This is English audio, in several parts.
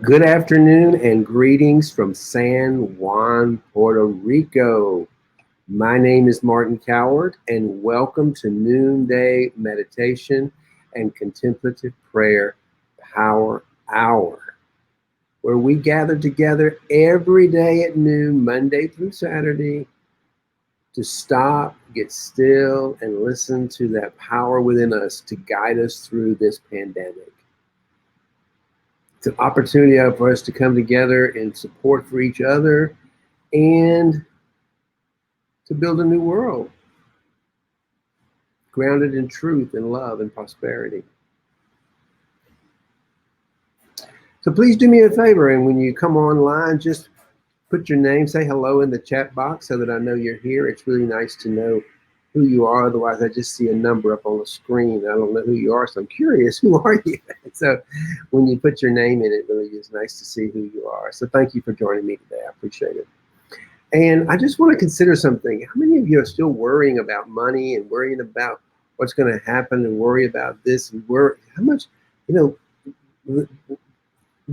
Good afternoon and greetings from San Juan, Puerto Rico. My name is Martin Coward, and welcome to Noonday Meditation and Contemplative Prayer Power Hour, where we gather together every day at noon, Monday through Saturday, to stop, get still, and listen to that power within us to guide us through this pandemic. It's an opportunity for us to come together in support for each other and to build a new world grounded in truth and love and prosperity. So please do me a favor, and when you come online, just put your name, say hello in the chat box so that I know you're here. It's really nice to know who you are. Otherwise, I just see a number up on the screen. I don't know who you are, so I'm curious, who are you? So when you put your name in, it really is nice to see who you are. So thank you for joining me today. I appreciate it. And I just want to consider something. How many of you are still worrying about money and worrying about what's going to happen and worry about this and worry? How much,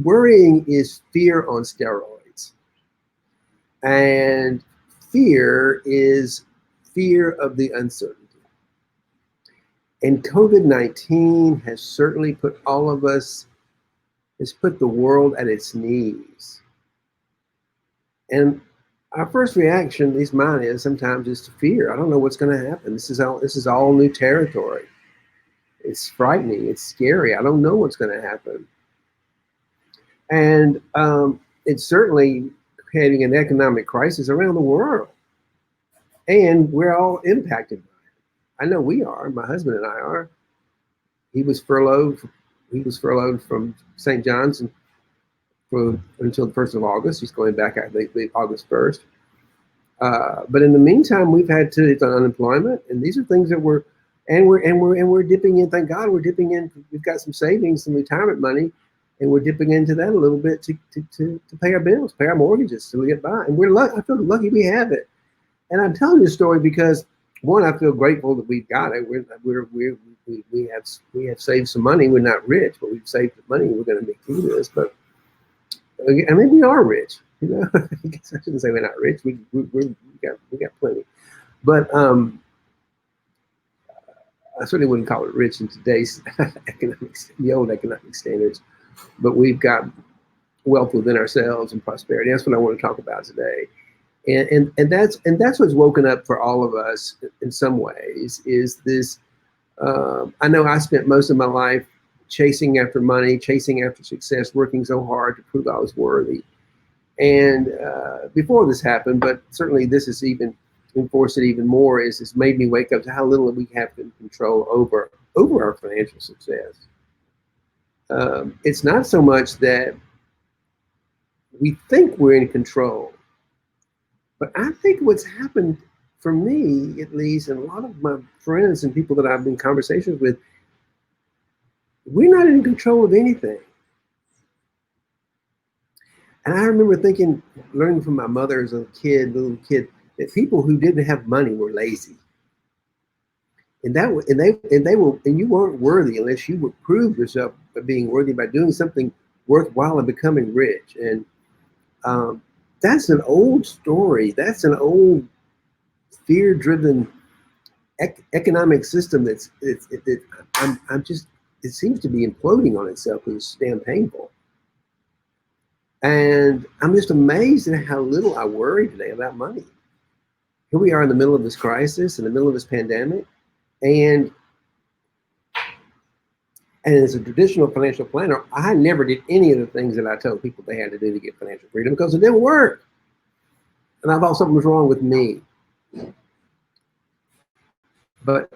worrying is fear on steroids. And fear is fear of the uncertainty. And COVID-19 has certainly put all of us, has put the world at its knees. And our first reaction, at least mine is sometimes, is to fear. I don't know what's going to happen. This is all new territory. It's frightening. It's scary. I don't know what's going to happen. And it's certainly creating an economic crisis around the world. And we're all impacted by it. I know we are. My husband and I are. He was furloughed. He was furloughed from St. John's until the 1st of August. He's going back, I think, August 1st. But in the meantime, we've had to, it's unemployment, and these are things that we're dipping in. Thank God we're dipping in. We've got some savings, some retirement money, and we're dipping into that a little bit to pay our bills, pay our mortgages, so we get by. And I feel lucky we have it. And I'm telling you this story because, one, I feel grateful that we've got it. We have saved some money. We're not rich, but we've saved the money. We're going to make through this. But I mean, we are rich. I guess I shouldn't say we're not rich. We got plenty. But I certainly wouldn't call it rich in today's the old economic standards. But we've got wealth within ourselves and prosperity. That's what I want to talk about today. And that's what's woken up for all of us in some ways is this. I know I spent most of my life chasing after money, chasing after success, working so hard to prove I was worthy. And before this happened, but certainly this has even enforced it even more, is it's made me wake up to how little we have control over our financial success. It's not so much that we think we're in control. But I think what's happened for me, at least, and a lot of my friends and people that I've been in conversations with, we're not in control of anything. And I remember learning from my mother as a little kid, that people who didn't have money were lazy. And you weren't worthy unless you would prove yourself of being worthy by doing something worthwhile and becoming rich. And that's an old story. That's an old fear-driven economic system it seems to be imploding on itself because it's damn painful. And I'm just amazed at how little I worry today about money. Here we are in the middle of this crisis, in the middle of this pandemic, and as a traditional financial planner, I never did any of the things that I told people they had to do to get financial freedom because it didn't work. And I thought something was wrong with me. But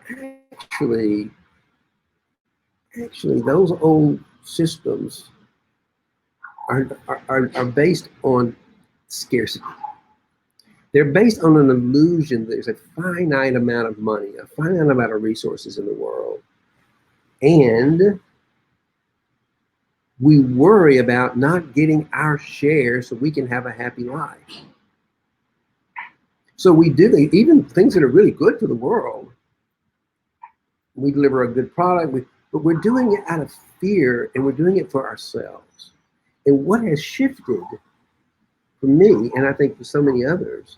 actually, those old systems are based on scarcity. They're based on an illusion that there's a finite amount of money, a finite amount of resources in the world. And we worry about not getting our share so we can have a happy life. So we do even things that are really good for the world. We deliver a good product, but we're doing it out of fear, and we're doing it for ourselves. And what has shifted for me, and I think for so many others,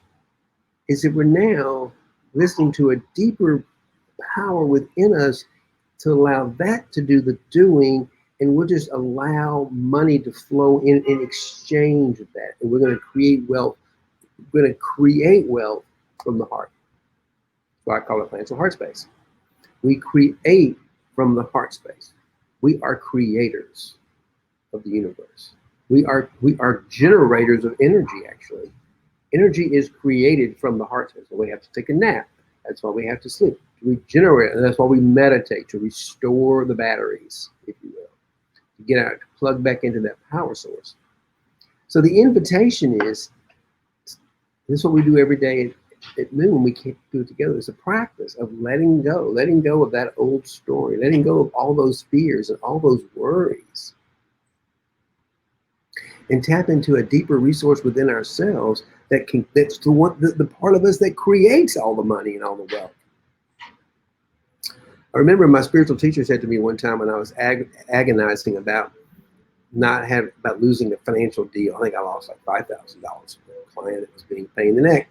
is that we're now listening to a deeper power within us to allow that to do the doing, and we'll just allow money to flow in exchange of that. And we're going to create wealth. We're going to create wealth from the heart. That's why I call it financial heart space. We create from the heart space. We are creators of the universe. We are generators of energy, actually. Energy is created from the heart space. So we have to take a nap. That's why we have to sleep. To regenerate, and that's why we meditate, to restore the batteries, if you will. To get out, to plug back into that power source. So the invitation is, this is what we do every day at noon when we can't do it together. It's a practice of letting go of that old story, letting go of all those fears and all those worries, and tap into a deeper resource within ourselves that's the part of us that creates all the money and all the wealth. I remember my spiritual teacher said to me one time when I was agonizing about losing a financial deal. I think I lost like $5,000 from a client that was being a pain in the neck.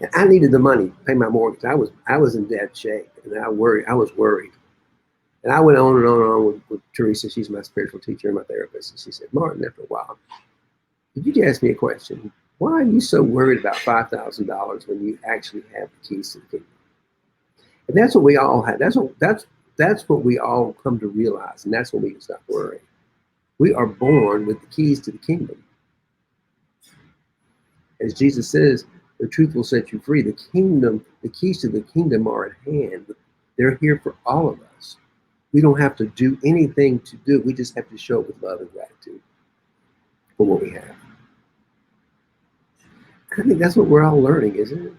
And I needed the money to pay my mortgage. I was in bad shape, and I was worried. And I went on and on and on with Teresa. She's my spiritual teacher and my therapist. And she said, Martin, after a while, did you ask me a question? Why are you so worried about $5,000 when you actually have the keys to the kingdom? And that's what we all have. That's what we all come to realize. And that's when we can stop worrying. We are born with the keys to the kingdom. As Jesus says, the truth will set you free. The keys to the kingdom are at hand. They're here for all of us. We don't have to do anything to do. We just have to show up with love and gratitude for what we have. I think that's what we're all learning, isn't it?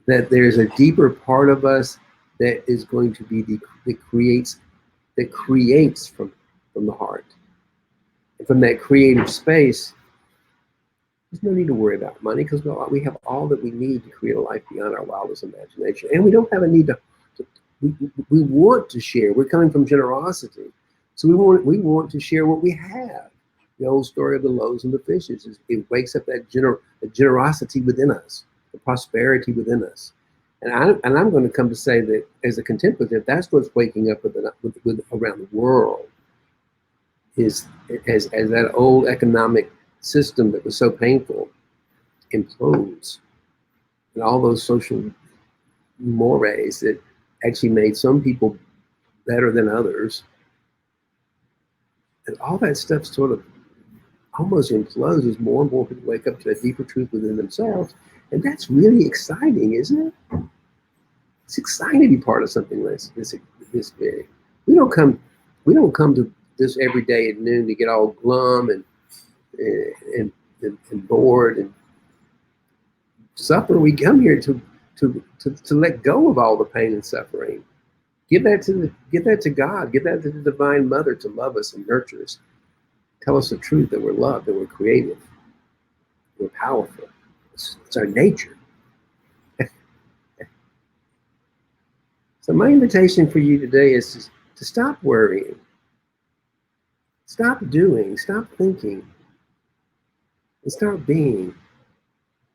That there's a deeper part of us that is going to be that creates from the heart. And from that creative space, there's no need to worry about money because we have all that we need to create a life beyond our wildest imagination. And we don't have a need we want to share. We're coming from generosity. So we want to share what we have. The old story of the loaves and the fishes, it wakes up that generosity within us, the prosperity within us. And I'm going to come to say that as a contemplative, that's what's waking up with around the world, is as that old economic system that was so painful implodes, and all those social mores that actually made some people better than others, and all that stuff sort of almost implodes as more and more people wake up to a deeper truth within themselves. And that's really exciting, isn't it? It's exciting to be part of something this big. We don't come to this every day at noon to get all glum and bored and suffer. We come here to let go of all the pain and suffering. Give that to God. Give that to the Divine Mother to love us and nurture us. Tell us the truth, that we're loved, that we're creative, we're powerful. It's our nature. So my invitation for you today is to stop worrying. Stop doing, stop thinking, and start being.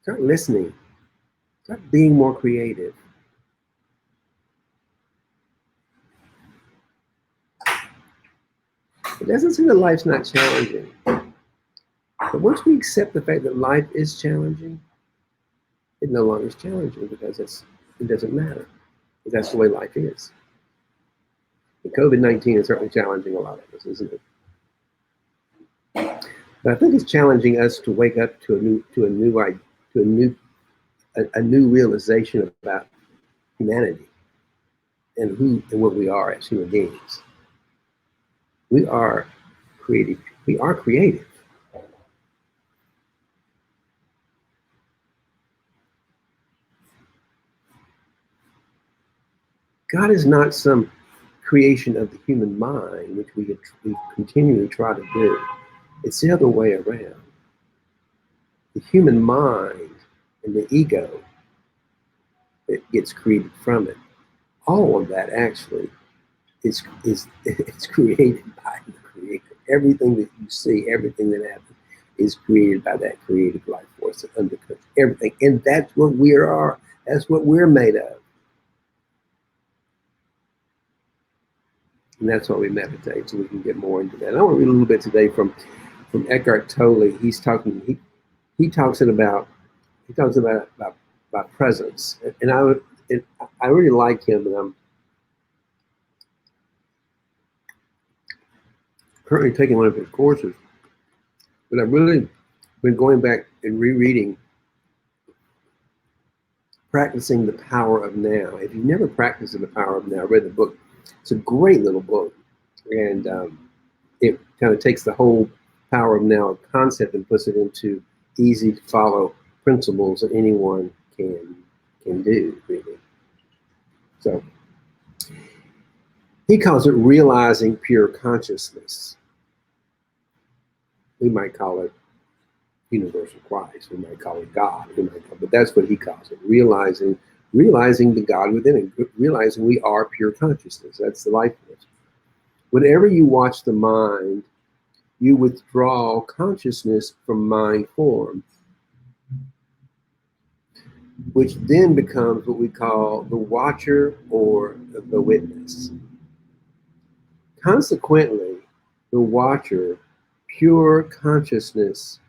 Start listening. Start being more creative. It doesn't seem that life's not challenging. But once we accept the fact that life is challenging, it no longer is challenging because it doesn't matter. Because that's the way life is. And COVID-19 is certainly challenging a lot of us, isn't it? But I think it's challenging us to wake up to a new realization about humanity and what we are as human beings. We are creative. We are creative. God is not some creation of the human mind, which we continually try to do. It's the other way around. The human mind and the ego that gets created from it, all of that actually is created by the Creator. Everything that you see, everything that happens is created by that creative life force that undercuts everything. And that's what we are. That's what we're made of. And that's why we meditate, so we can get more into that. And I want to read a little bit today from Eckhart Tolle. He talks about presence. And I really like him, and I'm currently taking one of his courses. But I've really been going back and rereading Practicing the Power of Now. If you've never practiced the Power of Now, I read the book. It's a great little book. And it kind of takes the whole Power of Now concept and puts it into easy to follow principles that anyone can do, really. So he calls it realizing pure consciousness. We might call it universal Christ. We might call it God. But that's what he calls it. Realizing the God within it. Realizing we are pure consciousness. That's the life force. Whenever you watch the mind, you withdraw consciousness from mind form, which then becomes what we call the watcher or the witness. Consequently, the watcher, pure consciousness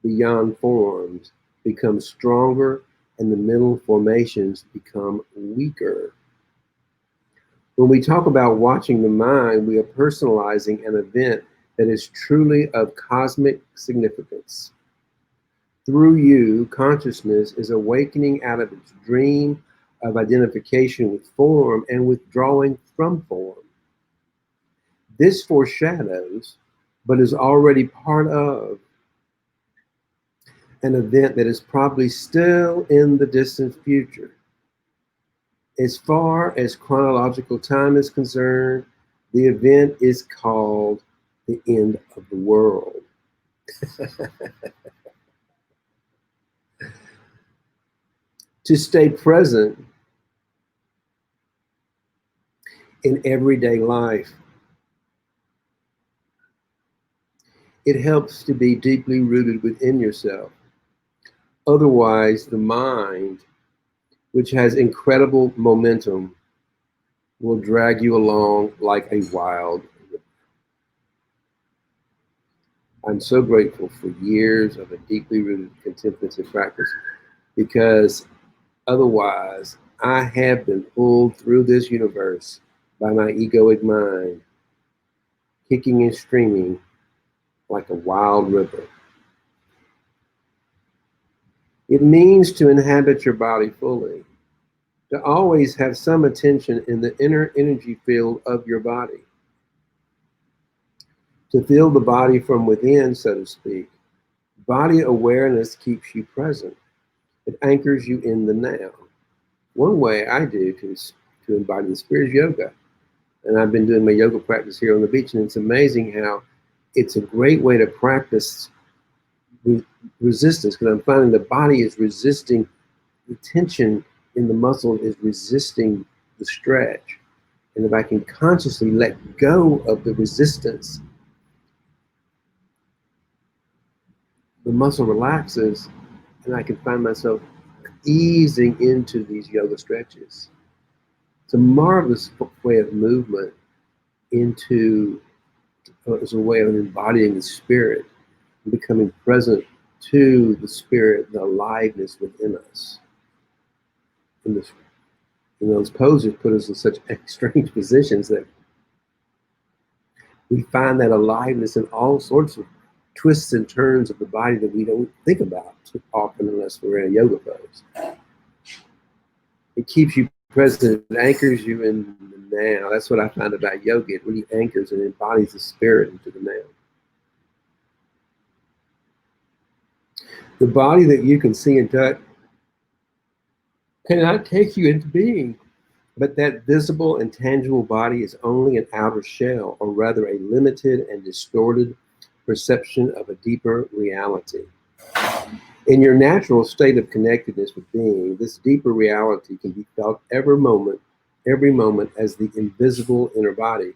beyond forms, becomes stronger and the mental formations become weaker. When we talk about watching the mind, we are personalizing an event that is truly of cosmic significance. Through you, consciousness is awakening out of its dream of identification with form and withdrawing from form. This foreshadows, but is already part of, an event that is probably still in the distant future. As far as chronological time is concerned, the event is called the end of the world. To stay present in everyday life, it helps to be deeply rooted within yourself. Otherwise, the mind, which has incredible momentum, will drag you along like a wild river. I'm so grateful for years of a deeply rooted contemplative practice, because otherwise I have been pulled through this universe by my egoic mind, kicking and screaming like a wild river. It means to inhabit your body fully, to always have some attention in the inner energy field of your body, to feel the body from within, so to speak. Body awareness keeps you present. It anchors you in the now. One way I do to embody the spirit is yoga. And I've been doing my yoga practice here on the beach, and it's amazing how it's a great way to practice resistance, because I'm finding the body is resisting the tension in the muscle, is resisting the stretch. And if I can consciously let go of the resistance, the muscle relaxes, and I can find myself easing into these yoga stretches. It's a marvelous way of movement into, as a way of embodying the spirit, and becoming present to the spirit, the aliveness within us. And those poses put us in such strange positions that we find that aliveness in all sorts of twists and turns of the body that we don't think about too often unless we're in a yoga pose. It keeps you present, it anchors you in the now. That's what I find about yoga. It really anchors and embodies the spirit into the now. The body that you can see and touch cannot take you into being, but that visible and tangible body is only an outer shell, or rather a limited and distorted perception of a deeper reality. In your natural state of connectedness with being, this deeper reality can be felt every moment as the invisible inner body.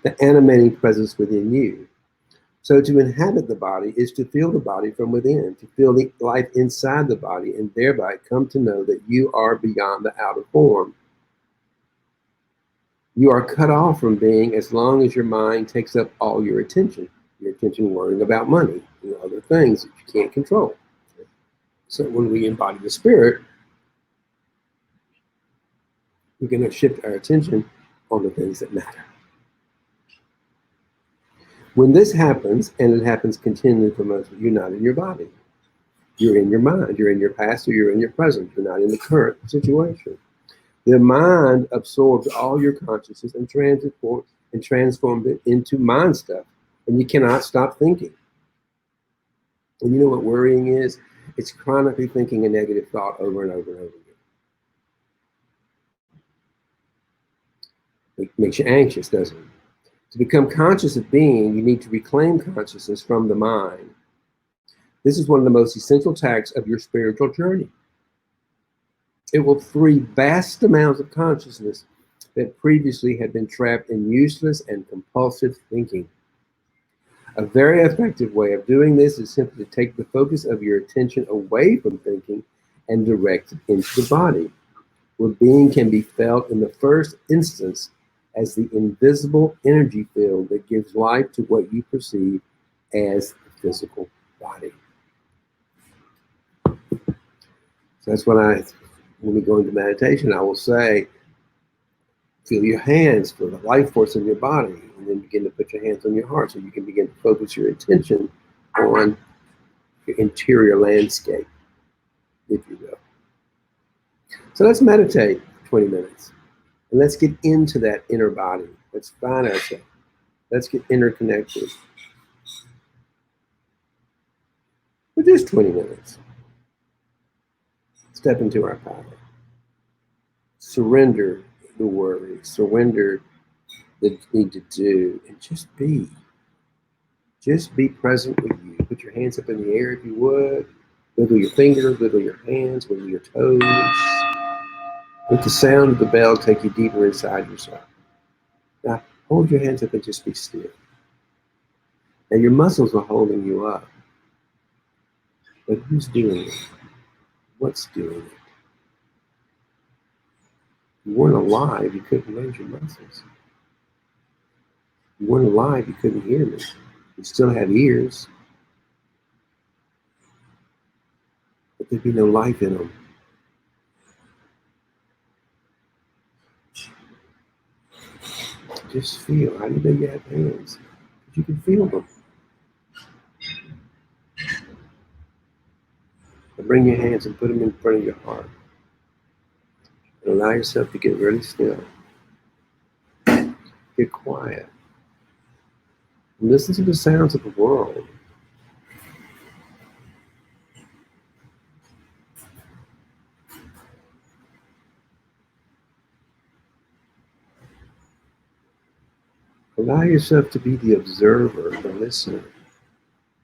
the animating presence within you. So to inhabit the body is to feel the body from within, to feel the life inside the body, and thereby come to know that you are beyond the outer form. You are cut off from being as long as your mind takes up all your attention worrying about money and other things that you can't control. So when we embody the spirit, we're going to shift our attention on the things that matter. When this happens, and it happens continually for most of you, you're not in your body. You're in your mind. You're in your past or you're in your present. You're not in the current situation. The mind absorbs all your consciousness and transforms it into mind stuff. And you cannot stop thinking. And you know what worrying is? It's chronically thinking a negative thought over and over and over again. It makes you anxious, doesn't it? To become conscious of being, you need to reclaim consciousness from the mind. This is one of the most essential tasks of your spiritual journey. It will free vast amounts of consciousness that previously had been trapped in useless and compulsive thinking. A very effective way of doing this is simply to take the focus of your attention away from thinking and direct it into the body, where being can be felt in the first instance as the invisible energy field that gives life to what you perceive as the physical body. So that's when we go into meditation, I will say, feel your hands, feel the life force in your body, and then begin to put your hands on your heart so you can begin to focus your attention on your interior landscape, if you will. So let's meditate for 20 minutes. And let's get into that inner body. Let's find ourselves. Let's get interconnected. For just 20 minutes. Step into our power. Surrender the worry. Surrender the need to do. And just be. Just be present with you. Put your hands up in the air if you would. Wiggle your fingers, wiggle your hands, wiggle your toes. Let the sound of the bell take you deeper inside yourself. Now, hold your hands up and just be still. Now, your muscles are holding you up. But who's doing it? What's doing it? If you weren't alive, you couldn't raise your muscles. If you weren't alive, you couldn't hear me. You still have ears. But there'd be no life in them. Just feel. How do you know you have hands? But you can feel them. And bring your hands and put them in front of your heart. And allow yourself to get really still. Get quiet. And listen to the sounds of the world. Allow yourself to be the observer, the listener,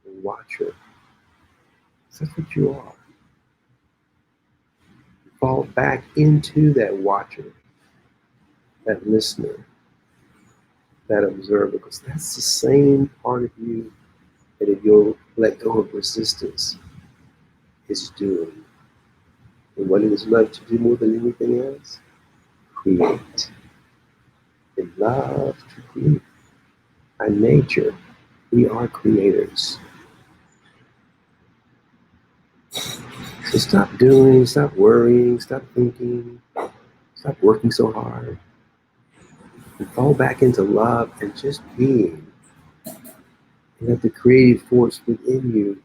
the watcher. That's what you are. Fall back into that watcher, that listener, that observer, because that's the same part of you that if you'll let go of resistance is doing. And what it is love to do more than anything else? Create. It loves to create. By nature, we are creators. So stop doing, stop worrying, stop thinking, stop working so hard. And fall back into love and just being. And let the creative force within you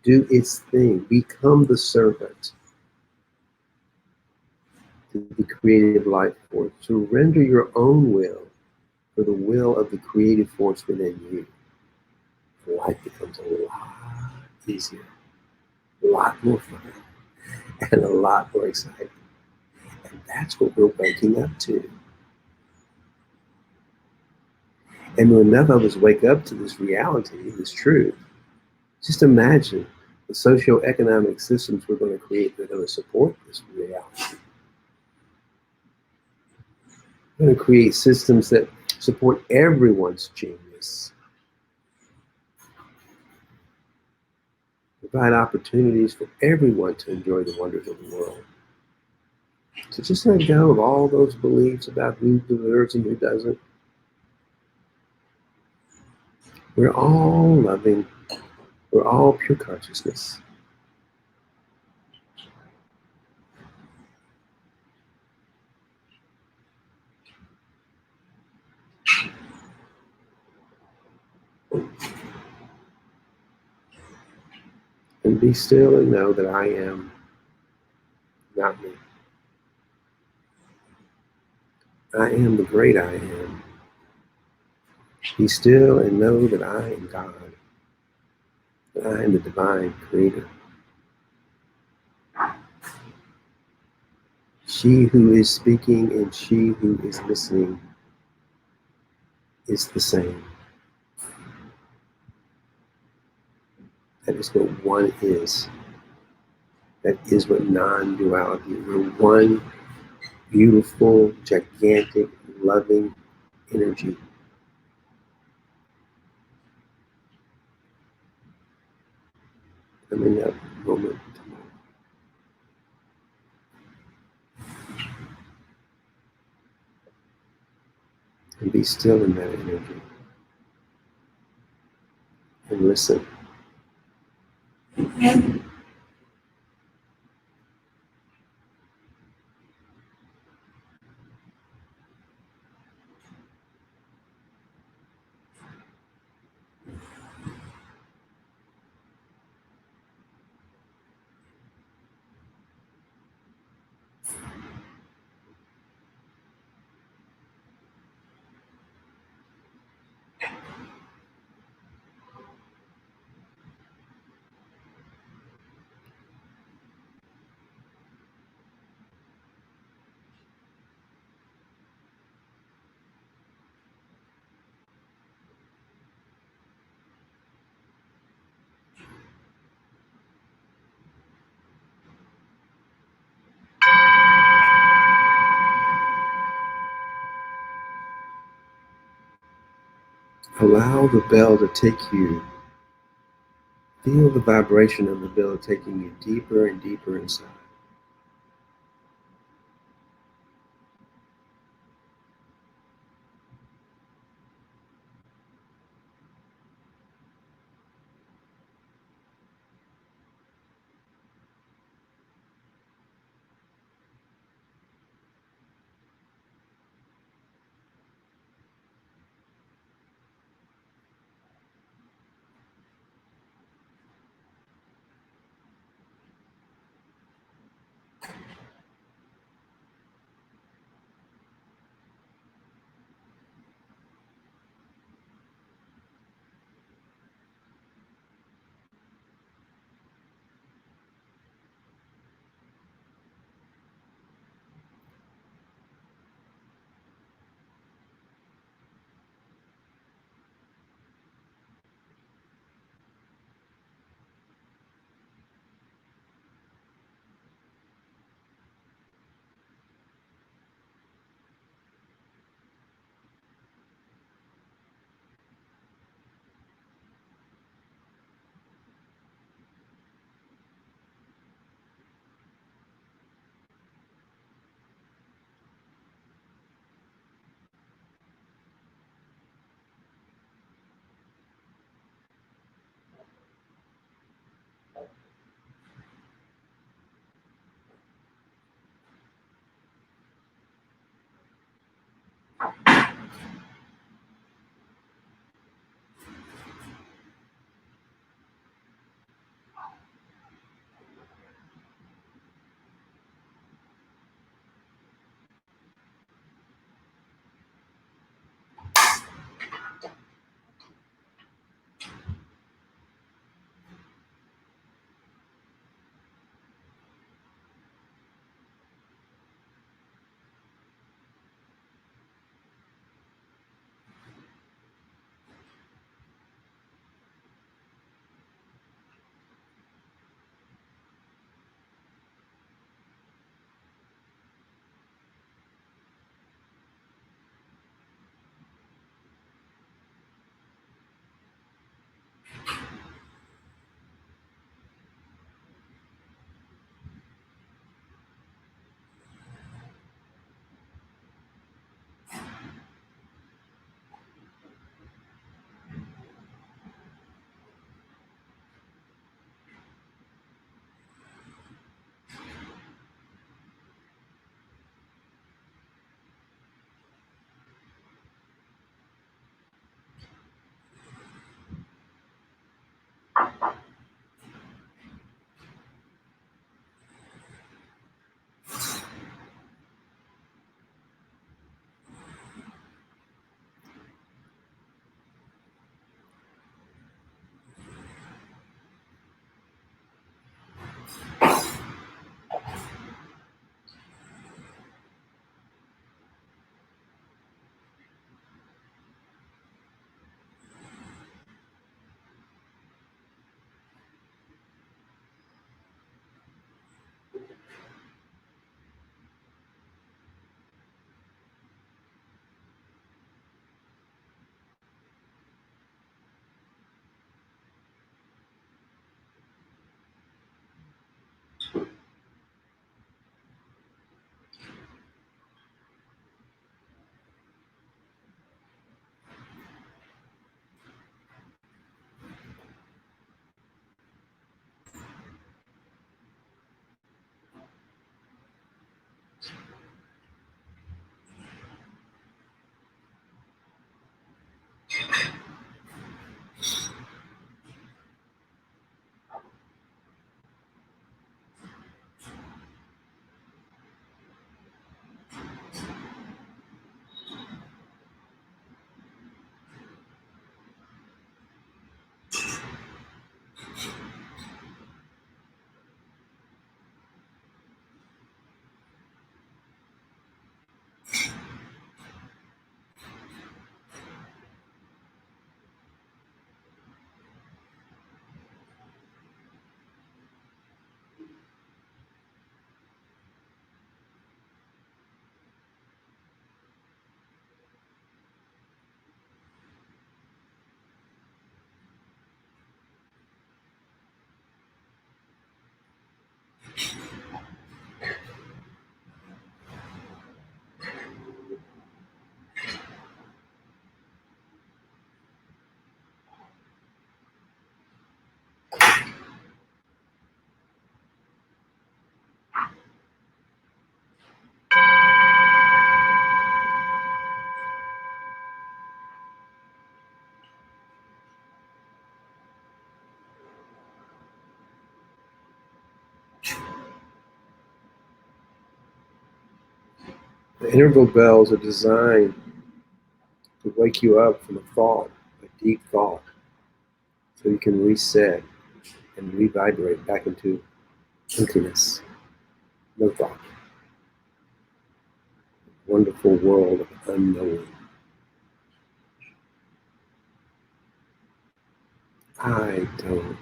do its thing. Become the servant to the creative life force. Surrender your own will for the will of the creative force within you. Life becomes a lot easier, a lot more fun, and a lot more exciting. And that's what we're waking up to. And when enough of us wake up to this reality, this truth, just imagine the socio-economic systems we're going to create that are going to support this reality. We're going to create systems that support everyone's genius, provide opportunities for everyone to enjoy the wonders of the world. So just let go of all those beliefs about who deserves and who doesn't. We're all loving. We're all pure consciousness. And be still and know that I am not me. I am the great I am. Be still and know that I am God. That I am the divine creator. She who is speaking and she who is listening is the same. That is what one is. That is what non-duality is. We're one beautiful, gigantic, loving energy. I'm in that moment. And be still in that energy. And listen. Allow the bell to take you. Feel the vibration of the bell taking you deeper and deeper inside. The interval bells are designed to wake you up from a thought, a deep thought, so you can reset and revibrate back into emptiness, no thought. Wonderful world of unknowing. I don't.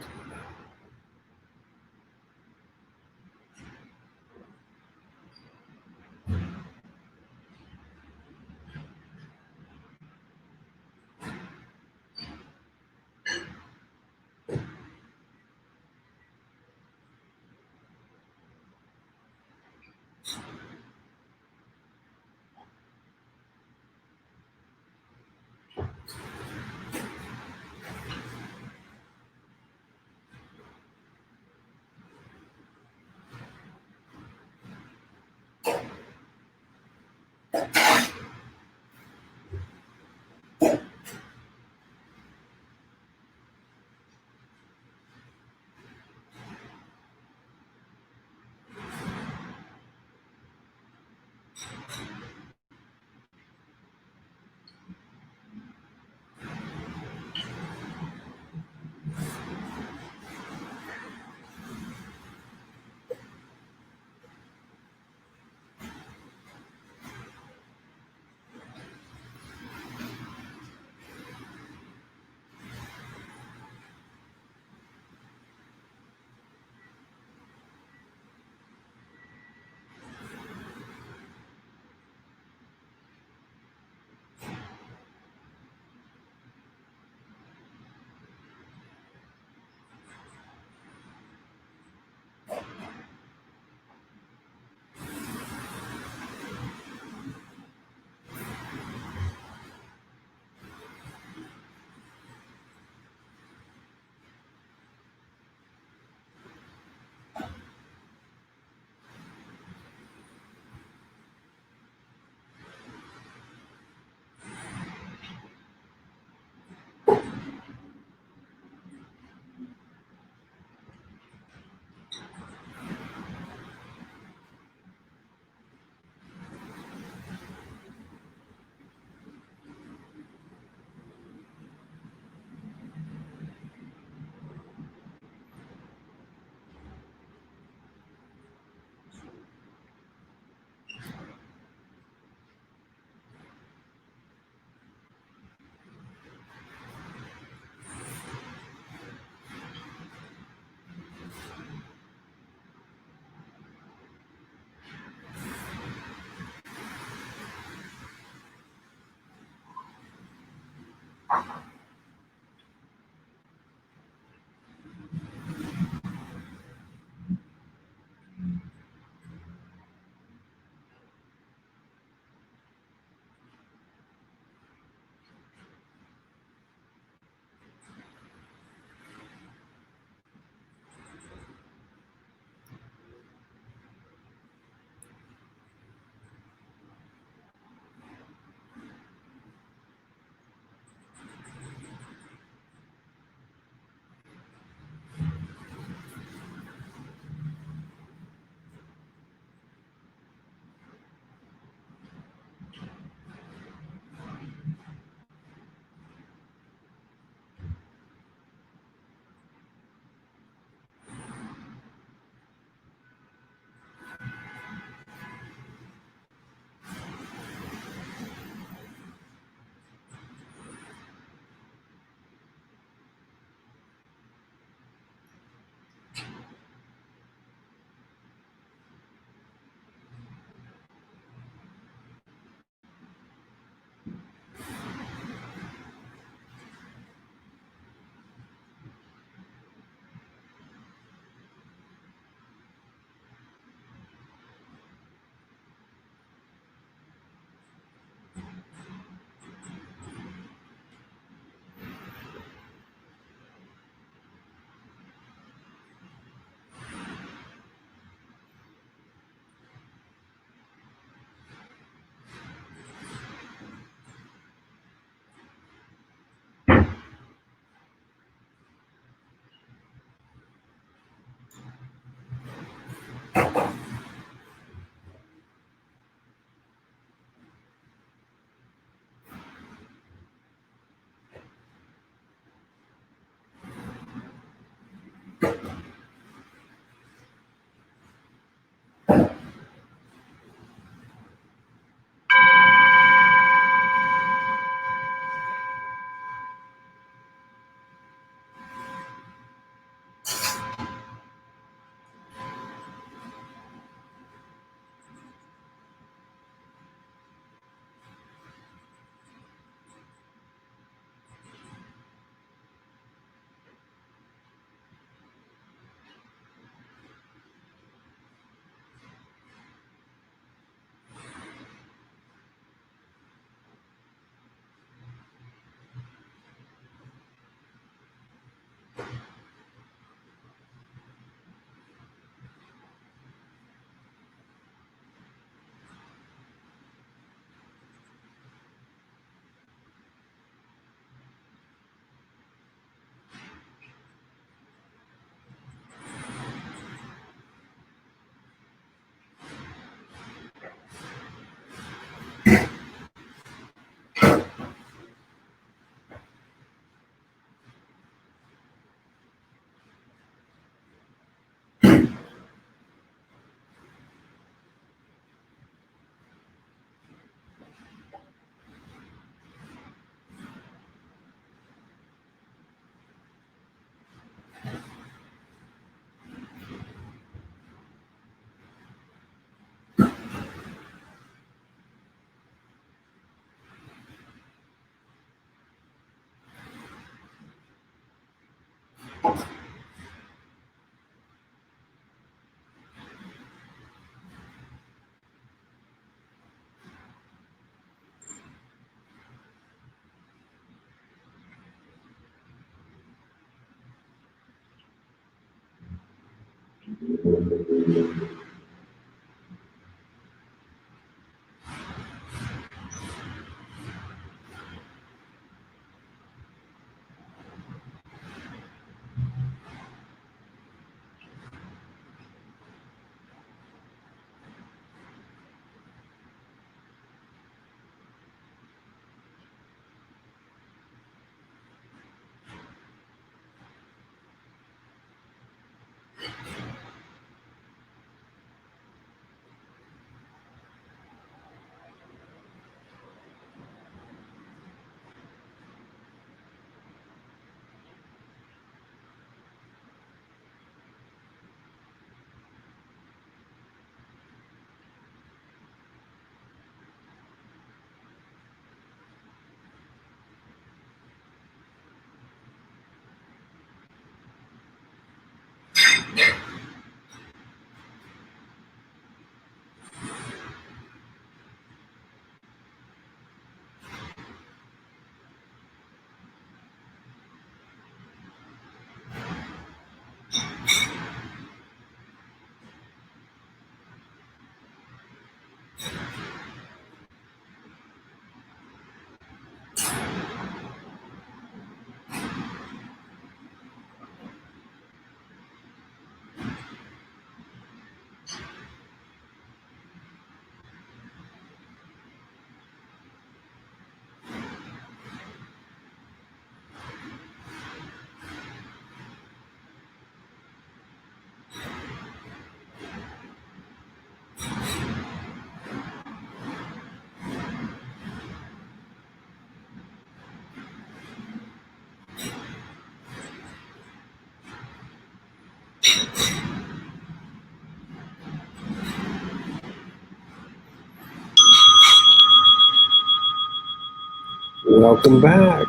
Welcome back.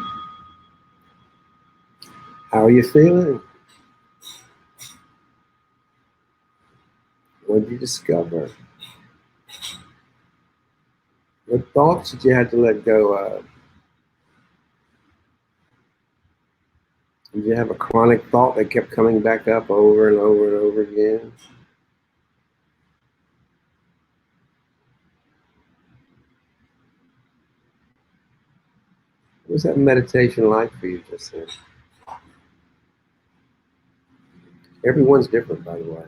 How are you feeling? What did you discover? What thoughts did you have to let go of? Did you have a chronic thought that kept coming back up over and over and over again? What was that meditation like for you just then? Everyone's different, by the way.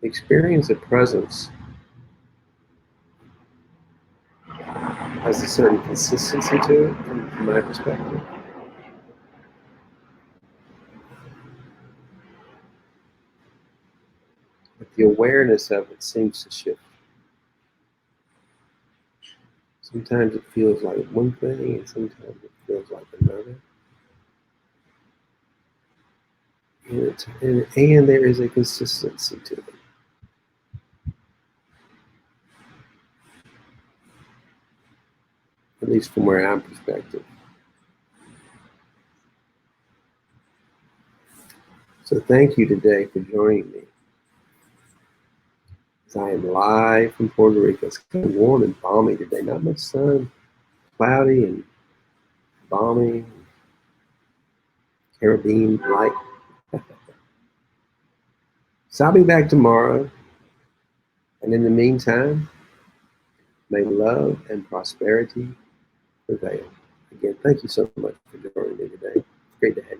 The experience of presence has a certain consistency to it, from my perspective. But the awareness of it seems to shift. Sometimes it feels like one thing, and sometimes it feels like another. And there is a consistency to it. At least from where I'm perspective. So thank you today for joining me. As I am live from Puerto Rico. It's kind of warm and balmy today. Not much sun, cloudy and balmy, Caribbean light. So I'll be back tomorrow. And in the meantime, may love and prosperity prevail. Again, thank you so much for joining me today. It's great to have you.